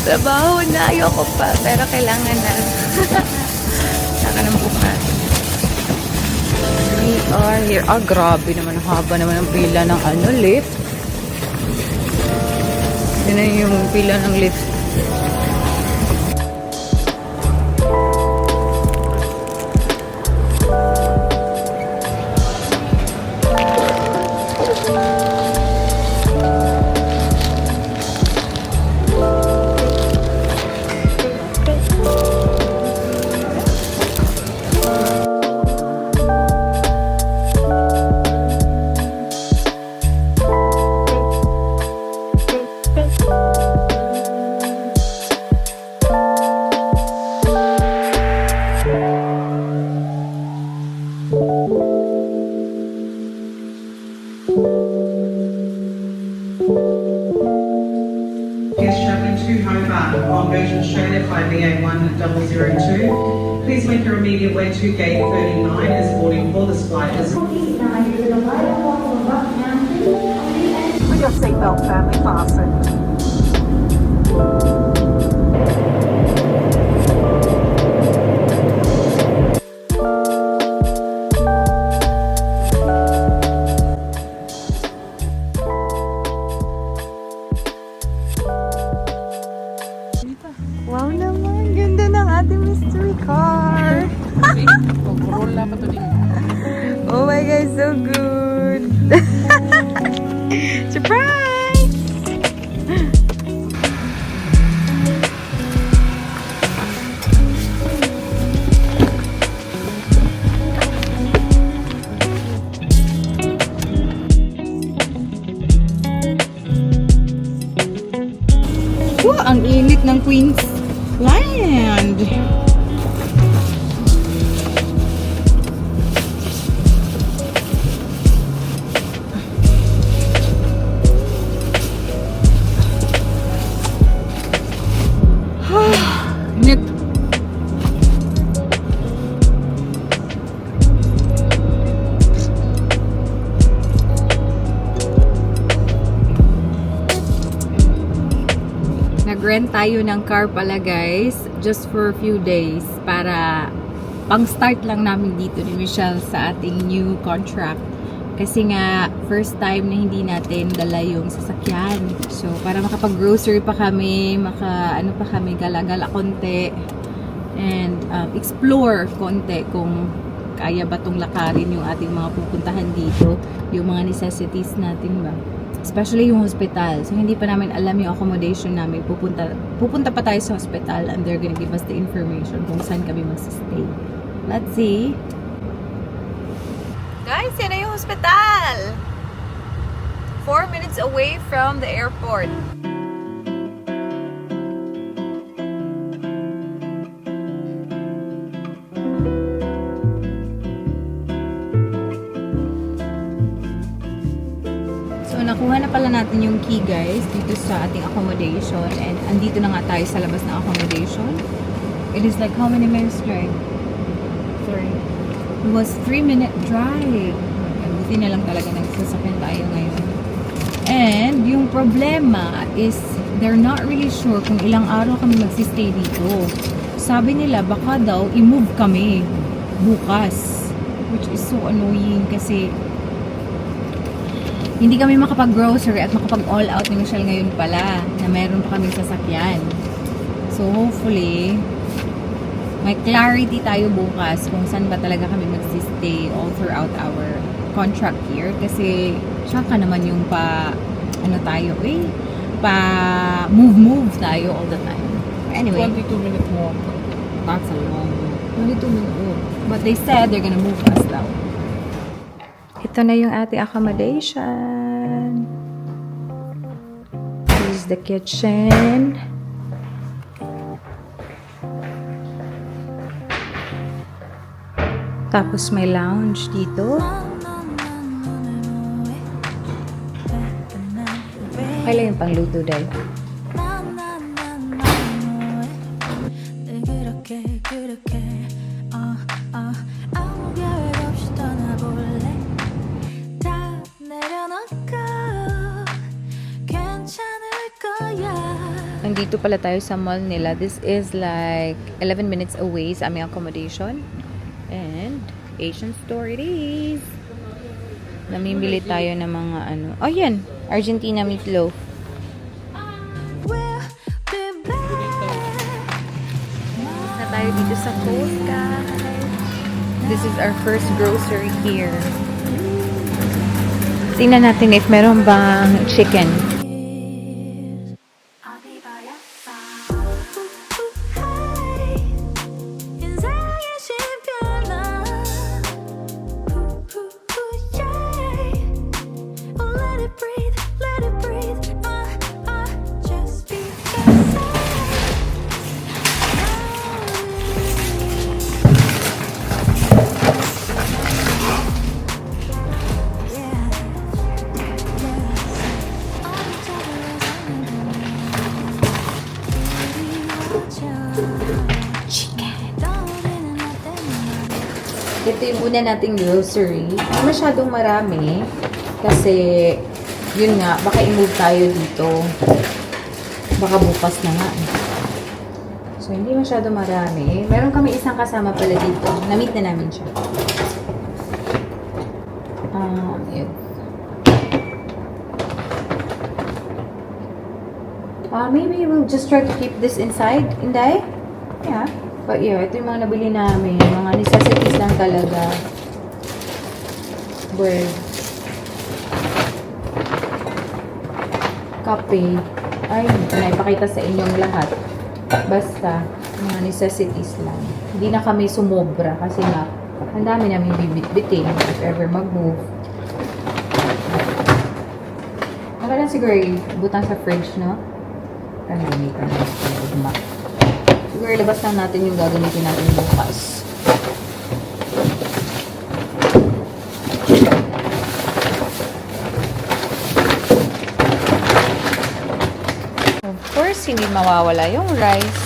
Trabaho na, ayoko pa. Pero kailangan na. Saka ng book natin. We are here. Ah, grabe naman. Haba naman ang pila ng lift. Yun na yung pila ng lift. On Virgin Australia 5BA1002. Please make your immediate way to gate 39 as boarding for this flight is... Put your seatbelt firmly fastened. Wow naman, ganda ng ating mystery car. Oh my God, so good. Surprise! Wow, ang init ng Queensland. Init. Nag-rent tayo ng car pala guys, just for a few days para pang-start lang namin dito ni Michelle sa ating new contract. Kasi nga, first time na hindi natin dala yung sasakyan. So, para makapag-grocery pa kami, gala-gala konti, and explore konti kung kaya ba tong lakarin yung ating mga pupuntahan dito, yung mga necessities natin ba. Especially yung hospital. So, hindi pa namin alam yung accommodation namin. Pupunta pa tayo sa hospital and they're gonna give us the information kung saan kami magsistay. Let's see. Guys, yan na yung hospital! 4 minutes away from the airport. So, nakuha na pala natin yung key guys dito sa ating accommodation, and andito na nga tayo sa labas ng accommodation. It is like how many minutes drive? Sorry. It was 3-minute drive. Buti na lang talaga nagsasakyan tayo ngayon. And yung problema is they're not really sure kung ilang araw kami magsistay dito. Sabi nila baka daw i-move kami bukas, which is so annoying kasi hindi kami makapag-grocery at makapag-all out ni Michelle ngayon pala na meron pa kaming sasakyan. So hopefully may clarity tayo bukas kung saan ba talaga kami magsistay all throughout our contract year. Kasi saka naman yung move tayo all the time. Anyway, 22-minute walk. that's a long walk. 22-minute walk. But they said they're gonna move us daw. Ito na yung ating accommodation. This is the kitchen. Tapos may lounge dito. Kailan yung pangluto dahil? nandito pala tayo sa mall nila. This is like 11 minutes away sa aming accommodation. And Asian store it is. Namimili tayo ng mga ano. Oh, yan. Argentina meatloaf. Na tayo dito sa Coast, guys. This is our first grocery here. Tingnan natin if meron bang chicken. Ito yung una nating grocery. Hindi masyadong marami. Kasi, yun nga, baka i-move tayo dito. Baka bukas na nga. So, hindi masyadong marami. Meron kami isang kasama pala dito. Na-meet na namin siya. Yun. Maybe we'll just try to keep this inside, Inday? Yeah. But yeah, ito yung mga nabili namin. Mga necessities lang talaga. Bread. Kape. Ay, hindi ko na ipakita sa inyong lahat. Basta, mga necessities lang. Hindi na kami sumobra kasi nga, ang dami namin bibit-bitin if ever mag-move. Nakala siguro butang sa fridge, no? Ano yun, siguro ilabas lang natin yung gagamitin natin bukas. Of course, hindi mawawala yung rice.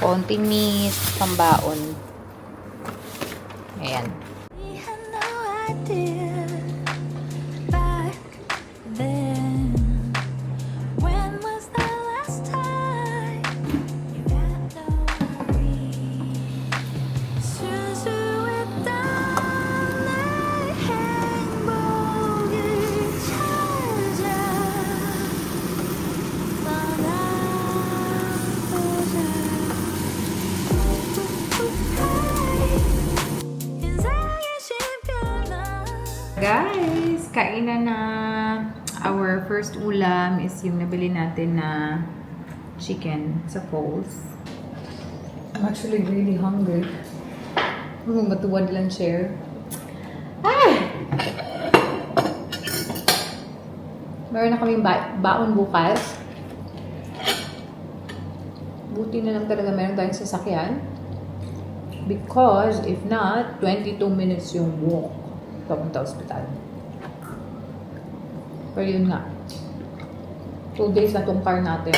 Konting meat, pambaon. Ayan. Guys, kainan na. Our first ulam is yung nabili natin na chicken sa Coles. I'm actually really hungry. Matuwad lang share. Meron na kaming baon bukas. Buti na lang talaga meron tayong sasakyan. Because if not, 22 minutes yung walk papunta ospital. Pero yun nga. 2 days na tong car natin.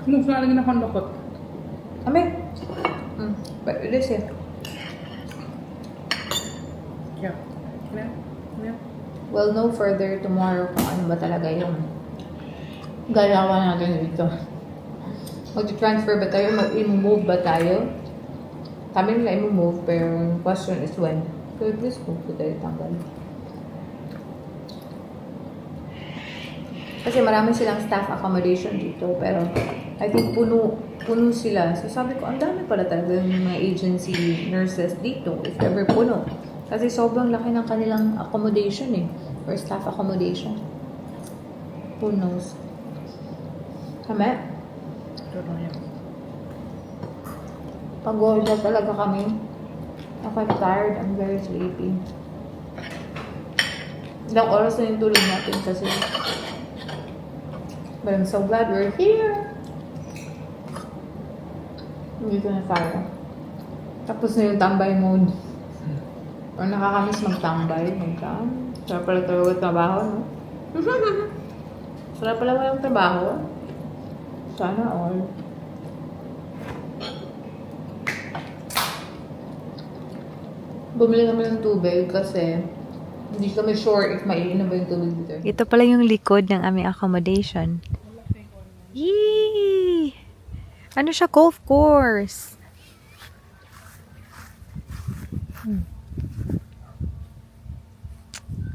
Nung saan lagi nakandokot? Ame? But it is it. Yeah. Yeah. We'll know further tomorrow kung ano ba talaga yung galawan natin dito. Mag-transfer ba tayo? Mag-move ba tayo? Kami nila i-move, pero yung question is when. So, please move po tayo tanggal. Kasi marami silang staff accommodation dito, pero I think puno sila. So, sabi ko, ang dami pala talaga yung mga agency nurses dito, if ever puno. Kasi sobrang laki ng kanilang accommodation or staff accommodation. Who knows? Kami? Pagod na talaga kami. I'm tired. I'm very sleepy. Ilang oras na yung tulog natin kasi. But I'm so glad we're here. Dito na tayo. Tapos na yung tambay mode. Or nakakamiss magtambay. Sarap pala talaga trabaho, no? Sarap pala walang trabaho. Sana all. Bumili kami ng tubig kasi Hindi kami sure if maiinom ba yung tubig dito. Ito pala yung likod ng aming accommodation. Yee! Ano siya? Golf course.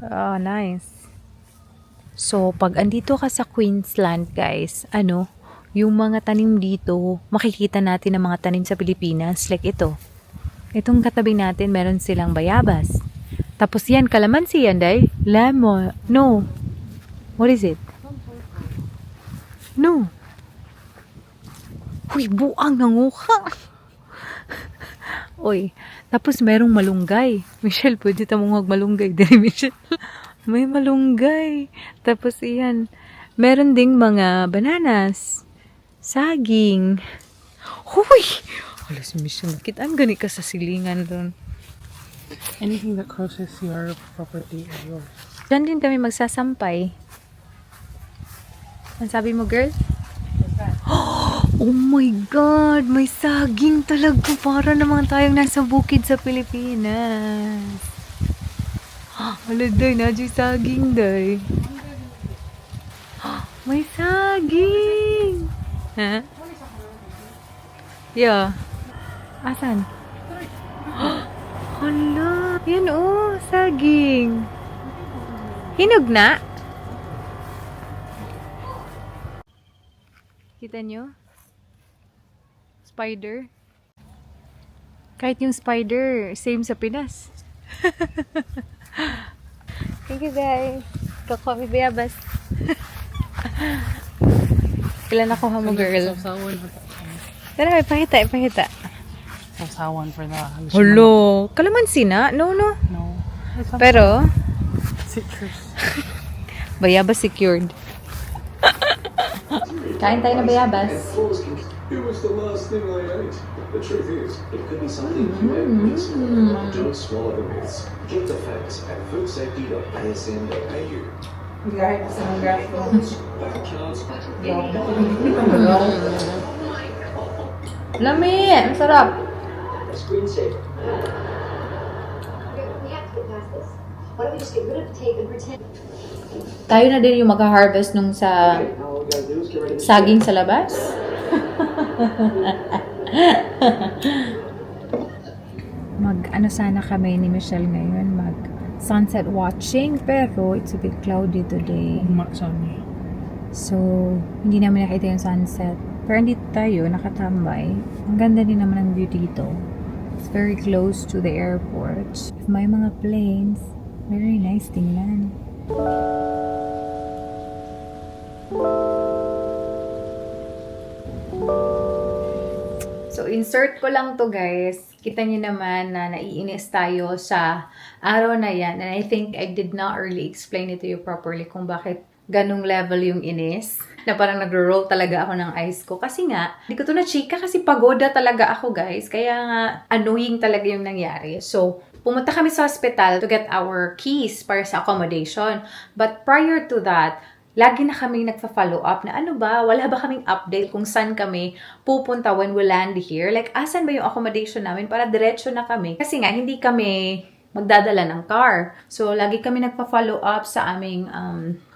Oh, nice. So, pag andito ka sa Queensland, guys, yung mga tanim dito, makikita natin ang mga tanim sa Pilipinas, like ito. Itong katabi natin, meron silang bayabas. Tapos yan, kalamansi yan, day. Lemon. No. What is it? No. Uy, buang nanguha. Uy, tapos merong malunggay. Michelle, pwede tamong magmalunggay. Dali, Michelle. May malunggay. Tapos iyan, meron ding mga bananas. Saging. Huy! Alas, Michelle, bakit ang gani ka sa silingan doon? Anything that crosses your property is yours. Diyan din kami magsasampay. Ang sabi mo, girl? Oh my God! May saging talaga. Para naman tayong nasa bukid sa Pilipinas. Wala, day. Nadyo saging, day. May saging! Ha? Yeah. Asan? Hala! Yan oh, saging. Hinog na? Kita nyo? Spider. Kahit yung spider, same sa Pinas. Thank you guys. Kako mi bayabas. Kailan nakuha mo, girl? Sausawan. Tara, ipahita. Sausawan for the... Hello. Kalamansi na? No. No. Pero, Citrus. bayabas secured. Kain tayo na bayabas. It was the last thing I ate. The truth is, it could be something you ate recently. Don't swallow the myths. Get the facts at foodsafety.asn.au. Lami! Ang sarap! Screen saver. We have to get past this. Why don't we just get rid of the tape and pretend? Tayo na din yung mag-harvest nung sa All we gotta do is get ready to saging sa labas. Ano sana kami ni Michelle ngayon, sunset watching, pero it's a bit cloudy today. Sorry. So, hindi namin nakita yung sunset. Pero andito tayo, nakatambay. Ang ganda din naman ng view dito. It's very close to the airport. May mga planes. Very nice tingnan. So, insert ko lang to guys. Kita niyo naman na naiinis tayo sa araw na yan. And I think I did not really explain it to you properly kung bakit ganung level yung inis. Na parang nagro-roll talaga ako ng eyes ko. Kasi nga, hindi ko to na-chika kasi pagoda talaga ako guys. Kaya nga, annoying talaga yung nangyari. So, pumunta kami sa hospital to get our keys para sa accommodation. But prior to that, lagi na kaming nagpa-follow up na ano ba, wala ba kaming update kung saan kami pupunta when we land here? Like, asan ba yung accommodation namin para diretso na kami? Kasi nga, hindi kami magdadala ng car. So, lagi kami nagpa-follow up sa aming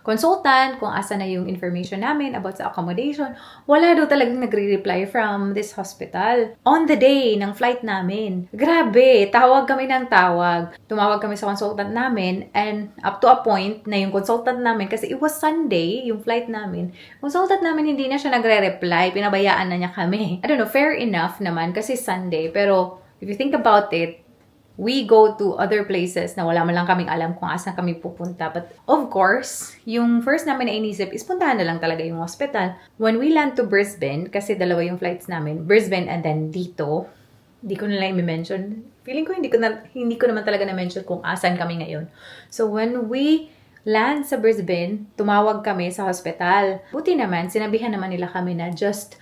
consultant kung asan na yung information namin about sa accommodation. Wala daw talagang nagre-reply from this hospital. On the day ng flight namin, grabe, tawag kami ng tawag. Tumawag kami sa consultant namin and up to a point na yung consultant namin, kasi it was Sunday, yung flight namin, consultant namin hindi na siya nagre-reply, pinabayaan na niya kami. I don't know, fair enough naman kasi Sunday, pero if you think about it, we go to other places na wala man lang kaming alam kung asan kami pupunta. But of course, yung first namin na inisip is puntahan na lang talaga yung hospital. When we land to Brisbane, kasi dalawa yung flights namin, Brisbane and then dito, hindi ko na lang i-mention. Feeling ko hindi ko naman talaga na-mention kung asan kami ngayon. So when we land sa Brisbane, tumawag kami sa hospital. Buti naman, sinabihan naman nila kami na just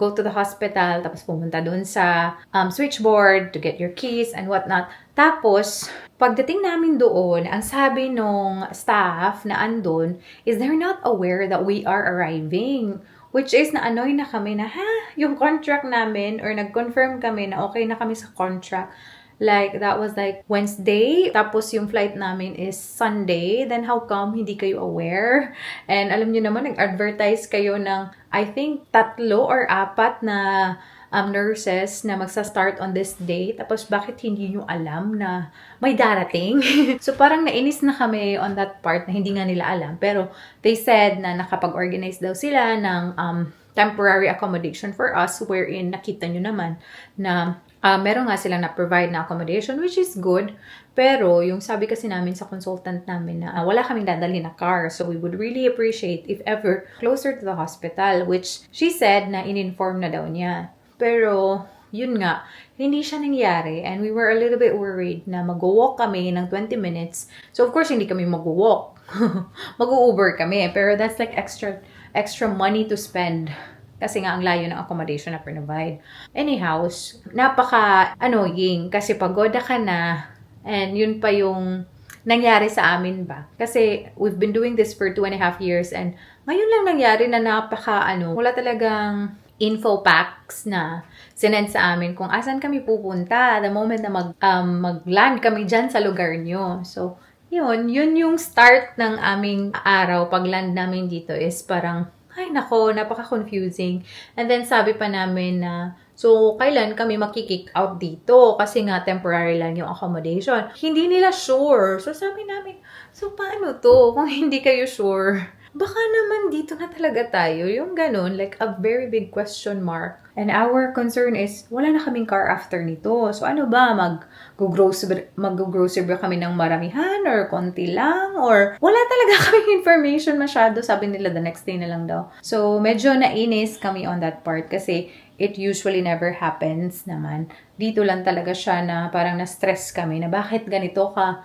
go to the hospital, tapos pumunta doon sa switchboard to get your keys and whatnot. Tapos, pagdating namin doon, ang sabi nung staff na andun is they're not aware that we are arriving. Which is, na-annoy na kami na, yung contract namin, or nag-confirm kami na okay na kami sa contract, Like, that was like Wednesday. Tapos yung flight namin is Sunday. Then how come hindi kayo aware? And alam nyo naman, nag-advertise kayo ng, I think, 3 or 4 na nurses na magsa-start on this day. Tapos bakit hindi nyo alam na may darating? So parang nainis na kami on that part na hindi nga nila alam. Pero they said na nakapag-organize daw sila ng temporary accommodation for us, wherein nakita nyo naman na meron nga silang na-provide na accommodation, which is good. Pero yung sabi kasi namin sa consultant namin na wala kaming dadalhin na car. So we would really appreciate if ever closer to the hospital, which she said na in-inform na daw niya. Pero, yun nga, hindi siya nangyari. And we were a little bit worried na mag-walk kami ng 20 minutes. So, of course, hindi kami mag-walk. Mag-Uber kami. Pero that's like extra money to spend. Kasi nga, ang layo ng accommodation na provide. Anyhow, napaka-annoying. Kasi pagoda ka na. And yun pa yung nangyari sa amin ba. Kasi we've been doing this for 2.5 years. And ngayon lang nangyari na wala talagang info packs na sinend sa amin kung asan kami pupunta the moment na mag-land kami dyan sa lugar nyo. So, yun yung start ng aming araw. Pag-land namin dito is parang, ay nako, napaka-confusing. And then sabi pa namin na, so, kailan kami makikick out dito? Kasi nga, temporary lang yung accommodation. Hindi nila sure. So, sabi namin, so, paano to? Kung hindi kayo sure, baka naman dito na talaga tayo. Yung ganun, like a very big question mark. And our concern is, wala na kaming car after nito. So ano ba, mag-grocery ba kami ng maramihan or konti lang? Or wala talaga kaming information masyado. Sabi nila the next day na lang daw. So medyo nainis kami on that part kasi it usually never happens naman. Dito lang talaga siya na parang na-stress kami na bakit ganito ka,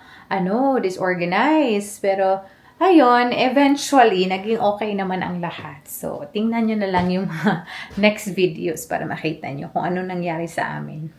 disorganized. Pero ayun, eventually, naging okay naman ang lahat. So, tingnan nyo na lang yung next videos para makita nyo kung ano nangyari sa amin.